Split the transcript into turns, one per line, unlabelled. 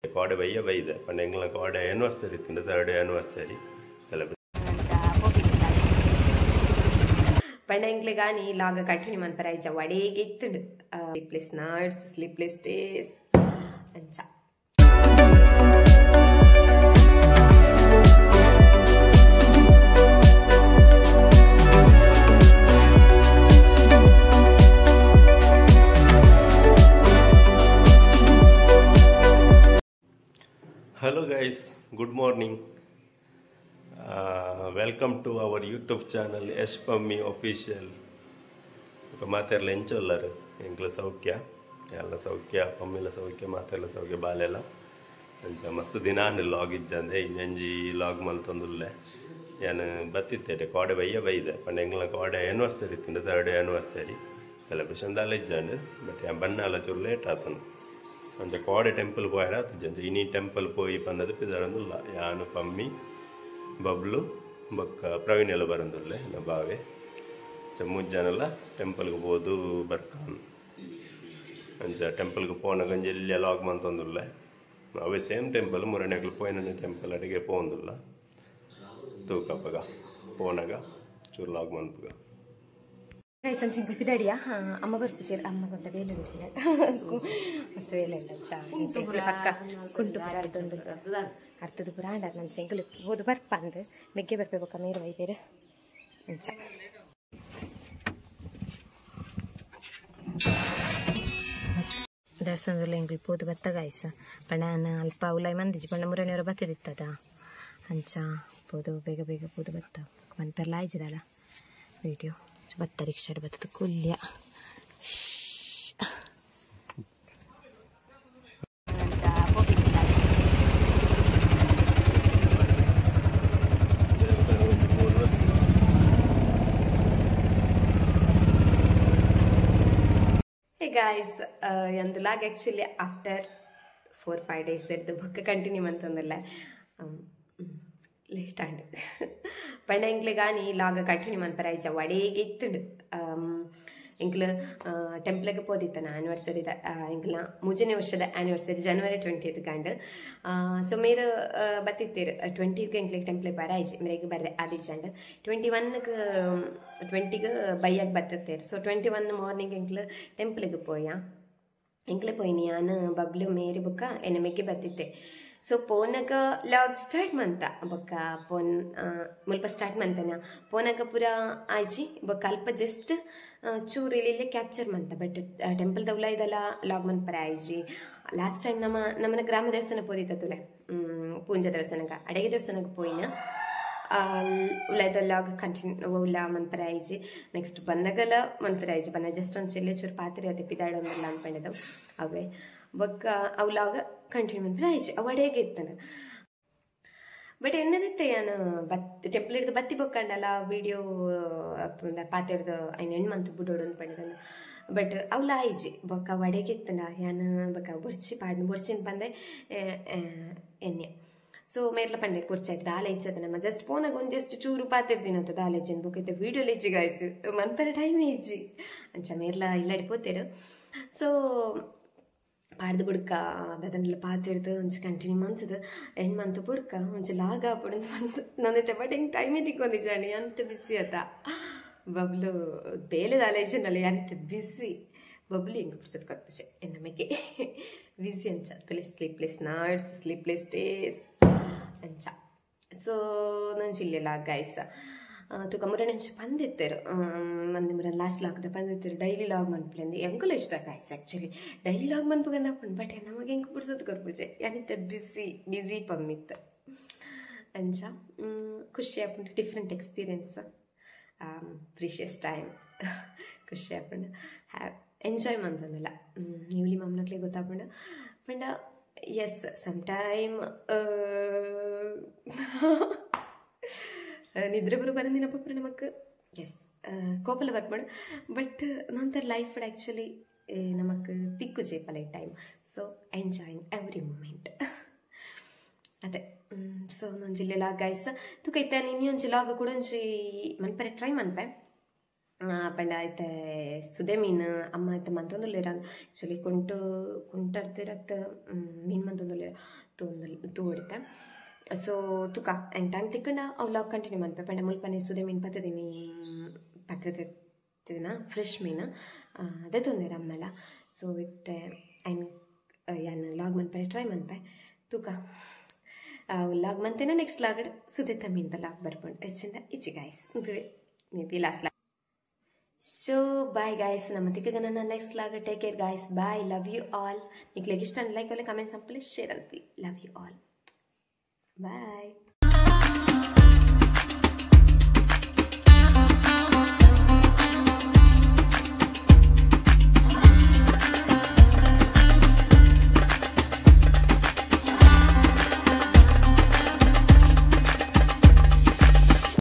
Code by the Panangla code anniversary, the third anniversary celebration.
Panangligani laga continue man paraja wade get sleepless nights, sleepless days, and cha.
Hello guys, good morning. Welcome to our YouTube channel Espammi Official. ಮಾತೆಲ್ಲ ಎಂಚೊಲ್ಲರು ಎಂಕ್ಲ ಸೌಖ್ಯ ಎಲ್ಲ ಸೌಖ್ಯ ಪಮ್ಮಿಲ ಸೌಖ್ಯ ಮಾತೆಲ್ಲ ಸೌಖ್ಯ ಬಾಲೆಲ್ಲ ಅಂಚ ಮಸ್ತ್ ದಿನಾನು ಲಾಗ್ ಇಜ್ಜಂದೆ ಇಂಜಿ ಲಾಗ್ ಮಲ್ತೊಂದುಲ್ಲೆ ಏನು ಬತ್ತಿತ್ತೇಟೆ ಕೋಡೆ ಬೈದೆ ಪಂಡ ಎಂಗ್ಲ ಕೋಡೆ ಆ್ಯನಿವರ್ಸರಿ ಇತ್ತಿಂದ ಥರ್ಡ್ ಆ್ಯನಿವರ್ಸರಿ ಸೆಲೆಬ್ರೇಷನ್ ದಾಲ ಇಜ್ಜಂಡು ಬಟ್ ಬಣ್ಣ ಎಲ್ಲ ಚೂರು ಲೇಟ್ ಆತನು ಅಂಚ ಕೋಡೆ ಟೆಂಪಲ್ ಪೋಯರ ಆತಜ್ಜಂಚ ಇನಿ ಟೆಂಪಲ್ ಪೋಯಿ ಪಂದದು ಪಿದರಂದುಲ್ಲ ಯಾನು ಪಮ್ಮಿ ಬಬ್ಲು ಬೊಕ್ಕ ಪ್ರವೀಣ್ ಎಲ್ಲ ಬರಂದುಲ್ಲೆ ನ ಬಾವೆ ಮುಜ್ಜನೆಲ್ಲ ಟೆಂಪಲ್ಗೆ ಹೋದು ಬರ್ಕಾನು ಅಂಚ ಟೆಂಪಲ್ಗೆ ಪೋನ ಗಂಜೆಲ್ಲ ಲಾಗ್ ಮಂತೊಂದುಲ್ಲೆ ಅವೇ ಸೇಮ್ ಟೆಂಪಲ್ ಮುರಣೆಗಳು ಪೋಯಿನ ಟೆಂಪಲ್ ಅಡಿಗೆ ಪೋಂದುಲ್ಲ ತೂಕಪ್ಪಗ ಪೋನಗ ಚೂರು ಲಾಗ್ ಮಂತ್ಗ
ಸಂಚಿನ ಪಿದಾಡಿಯಾ ಅಮ್ಮ ಬರ್ಪಿಚೇರು ಅಮ್ಮ ಕೊಂತ ಬೇಲೆ ಬಿಟ್ಟಿಲ್ಲ ಮಸ್ತ್ ಬೇಲೆ ಇಲ್ಲ ಪಕ್ಕ ಕುಂಟು ಪುರ ಅರ್ಧೊಂದು ಅರ್ಥದ ಪುರ ಆಡ ನನ್ನ ಚೆಂಕಲು ಹೋದು ಬರ್ಪ ಅಂದು ಮೆಗ್ಗೆ ಬರ್ಬೇಕ ಮೇರು ವೈದ್ಯರು ಅಂಚ ದರ್ಶನದಲ್ಲಿ ಎಂಗ್ಲಿ ಪೋದು ಬತ್ತಗಾಯ್ಸ ಪಣ ಅಲ್ಪ ಉಲಾಯಿ ಮಂದಿಜಿ ಪಣ್ಣ ಮುರಣಿಯವರು ಬತ್ತದಿತ್ತದ ಅಂಚ ಪೋದು ಬೇಗ ಬೇಗ ಪೋದು ಬತ್ತ ಮನ್ಪೆರ್ಲ ಆಯ್ಜಿದಲ್ಲ ವಿಡಿಯೋ ಬತ್ತ ರಿಕ್ಷಾಡ್ ಬತ್ತದ ಕುಲ್ಯ Hey guys, yandu lag actually after 4-5 days the book continue mantandalla late and panda inglagani laga continue man paraija wade gettundu ಇಂಗ್ಲ ಟೆಂಪ್ಲಿಗೆ ಪೋದಿತ್ತನ ಆ್ಯನಿವರ್ಸರಿ ಇಂಗ್ಲ ಮೂಜನೇ ವರ್ಷದ ಆ್ಯನಿವರ್ಸರಿ ಜನವರಿ 20th ಕಂಡು ಸೊ ಮೇರು ಬತ್ತಿತ್ತೇರು 20ಗೆ ಇಂಗ್ಲಿಗೆ ಟೆಂಪ್ಲಿಗೆ ಬರಾಯ್ಜಿ ಮೇರೆಗೆ ಬರ್ರೆ ಆದಿಜಂಡು 20ಗೆ ಬೈಯಾಗಿ ಬತ್ತತ್ತೇರು ಸೊ 21 ಮಾರ್ನಿಂಗ್ ಇಂಗ್ಲ ಟೆಂಪ್ಲಿಗೆ ಪೋಯ ಇಂಗ್ಲೆ ಪೋಯ್ನಿ ನಾನು ಬಬ್ಲು ಮೇರಿ ಬುಕ್ಕ ಎನ್ನ ಮೆಗ್ಗೆ ಬತ್ತಿತ್ತೆ ಸೊ ಪೋನಗ ಲಾಗ್ ಸ್ಟಾರ್ಟ್ ಮಂತ ಬೊಕ್ಕ ಪೋನ್ ಮುಲ್ಪ ಸ್ಟಾರ್ಟ್ ಮಂತನ ಪೋನಗ ಪೂರ ಆಯ್ಜಿ ಬೊಕ್ಕ ಅಲ್ಪ ಜಸ್ಟ್ ಚೂರು ಇಲ್ಲಿಲ್ಲೇ ಕ್ಯಾಪ್ಚರ್ ಮಂತ ಬಟ್ ಟೆಂಪಲ್ ದೌಲ ಇದೆಲ್ಲ ಲಾಗ್ ಮನ್ಪರ ಆಯ್ಜಿ ಲಾಸ್ಟ್ ಟೈಮ್ ನಮ್ಮನ ಗ್ರಾಮ ದೇವಸ್ಥಾನ ಪೋದಿತ್ತುಲೆ ಪೂಂಜ ದೇವಸ್ಥಾನಗ ಅಡಗೆ ದೇವಸ್ಥಾನಕ್ಕೆ ಪೋಯಿನ ಉಳ್ಳದ ಲಾಗ್ ಕಂಟಿನ್ಯೂ ಉಲ್ಲ ಮನ್ಪರ ಆಯ್ಜಿ ನೆಕ್ಸ್ಟ್ ಬಂದಾಗಲ್ಲ ಮನ್ಪರ ಆಯ್ಜಿ ಬನ್ನ ಜಸ್ಟ್ ಒಂದು ಚೆಲ್ಲೆ ಚೂರು ಪಾತ್ರೆ ಅದೇ ಪಿದಾಡೊಂದಿಲ್ಲ ಅನ್ಕೊಂಡಿದ್ದವು ಅವೇ ಬೊಕ್ಕ ಅವಲಾಗ ಕಂಟಿನ್ಯೂ ಮನ್ಪರ ಆಯ್ಜಿ ಅವಡೇಗೆ ಇತ್ತನ ಬಟ್ ಎನ್ನದಿತ್ತೆ ನಾನು ಟೆಂಪಲ್ ಹಿಡ್ದು ಬತ್ತಿ ಬೊಕ್ಕಂಡಲ್ಲ ವಿಡಿಯೋ ಪಾತ್ರೆಡ್ದು ಐನು ಹೆಣ್ಮಂತು ಬುಡೋಡು ಅನ್ಪಂಡಿದ್ದನು ಬಟ್ ಅವಳ ಆಯ್ಜಿ ಬೊಕ್ಕ ವಡೆಗೆ ಇತ್ತನ ಯಾನು ಬೊಕ್ಕ ಬುರ್ಚಿ ಪಾಡ್ನು ಬುರ್ಚಿನ ಬಂದೆ ಎಣ್ಣೆ ಸೊ ಮೇರ್ಲ ಪಂಡೆ ಕುರ್ಚಾಯ್ತು ದಾಲೆ ಇಚ್ಚದ ನಮ್ಮ ಜಸ್ಟ್ ಫೋನಾಗ ಒಂದು ಜಸ್ಟ್ ಚೂರು ಪಾತಿರ್ತೀನಿ ಅಂತ ದಾಲೆ ಇಜ್ಜಿನ ಬುಕ್ಕೈತೆ ವೀಡಿಯೋಲಿ ಇಜ್ಜಿ ಗಾಯ್ಸು ಮಂತರ ಟೈಮ್ ಇಜ್ಜಿ ಅಂಚ ಮೇರ್ಲ ಇಲ್ಲಾಡಿ ಪೋತೇರು ಸೊ ಪಾಡ್ದು ಬುಡ್ಕ ಅದನ್ನೆಲ್ಲ ಪಾತಿರ್ದು ಒಂಚು ಕಂಟಿನ್ಯೂ ಮಂತದ ಎಂಟು ಮಂತ್ ಬುಡ್ಕ ಒಂಚು ಲಾಗ ಹಾಪುಡು ಮಂತ್ ನಂದೈತೆ ಬಟ್ ಹಿಂಗೆ ಟೈಮೇ ತಿಕ್ಕೊಂದಿ ಜಾಣಿ ಅಂತ ಬಿಸಿ ಅತ್ತ ಬಬ್ಲು ಬೇಲೆ ದಾಲೆ ಇಜ್ಜನಲ್ಲ ಯಾನಿತ್ತೆ ಬಿಸಿ ಬಬ್ಲು ಹಿಂಗೆ ಪುರ್ಸದ್ ಕೊಟ್ಪುಷೆ ನಮಗೆ ಬಿಸಿ ಅಂಚ ತಲೆ ಸ್ಲೀಪ್ಲೆಸ್ ನೈಟ್ಸ್ ಸ್ಲೀಪ್ಲೆಸ್ ಡೇಸ್ ಅಂಚ ಸೊ ನಾನು ಜಿಲ್ಲೆಲ್ಲ ಗಾಯ್ಸ ತುಕ ಮುರಣಂಚು ಬಂದಿತ್ತೇರು ಒಂದು ಮುರ ಲಾಸ್ಟ್ ಲಾಗ್ದ ಬಂದಿತ್ತೇರು ಡೈಲಿ ಲಾಗ್ ಮನ್ಪುಲೆಂದು ಎಂಕುಲ ಇಷ್ಟ ಗಾಯ್ಸ್ ಆ್ಯಕ್ಚುಲಿ ಡೈಲಿ ಲಾಗ್ ಮನ್ಪುಗಂದ ಹಾಕೊಂಡು ಬಟ್ ನಮಗೆ ಹೆಂಗೆ ಪುರ್ಸೋದು ಕೊರ್ಪುಜೆ ಯಾನಿತ್ತ ಬಿಸಿ ಪಮ್ಮಿತ್ತು ಅಂಚ ಖುಷಿ ಹಾಕೊಂಡು ಡಿಫ್ರೆಂಟ್ ಎಕ್ಸ್ಪೀರಿಯನ್ಸ್ ಪ್ರೀಷಿಯಸ್ ಟೈಮ್ ಖುಷಿ ಹಾಕೊಂಡು ಎಂಜಾಯ್ ಮಂತಂದಿಲ್ಲ ನೀವ್ಲಿ ಮಮ್ನಕ್ಲೆ ಗೊತ್ತಾಕೊಂಡು ಪಂಡ ಎಸ್ ಸಮ್ ಟೈಮ್ ನಿದ್ರೆ ಬರೋ ಬರಂದಿನಪ್ಪ ನಮಕ್ ಎಸ್ ಕೋಪಲ ಬರ್ಪಡು ಬಟ್ ನಂತರ ಲೈಫ್ ಆ್ಯಕ್ಚುಲಿ ನಮಕ್ ತಿಕ್ಕು ಚೇಪಲ್ಲ ಈ time so enjoying every moment ಅದೇ ಸೊ ನಾನು ಜಿಲ್ಲೆ ಲಾಗ್ ಗಾಯ್ಸ ತುಕೈತೆ ನೀನು ಒಂಚು ಲಾಗ್ ಕೂಡ ಒಂಚಿ ಮನ್ಪರೆ ಟ್ರೈ ಮನ್ಪೆ ಪಂಡ ಆಯ್ತು ಸುದೆ ಮೀನು ಅಮ್ಮ ಆಯ್ತು ಮಂತೊಂದುಲ್ಲೇರ ಆ್ಯಕ್ಚುಲಿ ಕುಂಟರ್ದಿರತ್ತೆ ಮೀನು ಮಂತೊಂದುಲ್ಲೇರ ತೂ ಹೊಡಿತೆ ಸೊ ತುಕ ಆ್ಯಂಡ್ ಟೈಮ್ ತಿಕ್ಕಂಡ ಅವು ಲಾಗ್ ಕಂಟಿನ್ಯೂ ಮಾಡ್ತೆ ಪಂಡ ಮುಲ್ಪನೆ ಸುದೆ ಮೀನು ಪತ್ತದೀನಿ ಪತ್ತದಿನ ಫ್ರೆಶ್ ಮೀನು ಅದೇ ತೊಂದರೆ ಅಮ್ಮೆಲ್ಲ ಸೊ ಇತ್ತೆ ಆ್ಯಂಡ್ ಏನು ಲಾಗ್ ಮನ್ಪೆ ಟ್ರೈ ಮನ್ಪೆ ತೂಕ ಲಾಗ್ ಮಂತೇನೆ ನೆಕ್ಸ್ಟ್ ಲಾಗ್ ಸುದೆತ್ತ ಮೀನ್ದ ಲಾಗ್ ಬರ್ಕೊಂಡು ಹೆಚ್ಚಿಂದ ಇಚ್ಚಿ guys may be last log so bye guys ನಮ್ಮ ತಿಕ್ಕಗ ನನ್ನ next log take care guys bye love you all ನಿಕ್ಲೆಗೆ ಇಷ್ಟ ಲೈಕ್ ಅಲ್ಲೇ ಕಮೆಂಟ್ಸ್ ಅಂಪಲಿ ಶೇರ್ ಅನ್ಪಲಿ ಲವ್ ಯು ಆಲ್ ಬಾಯ್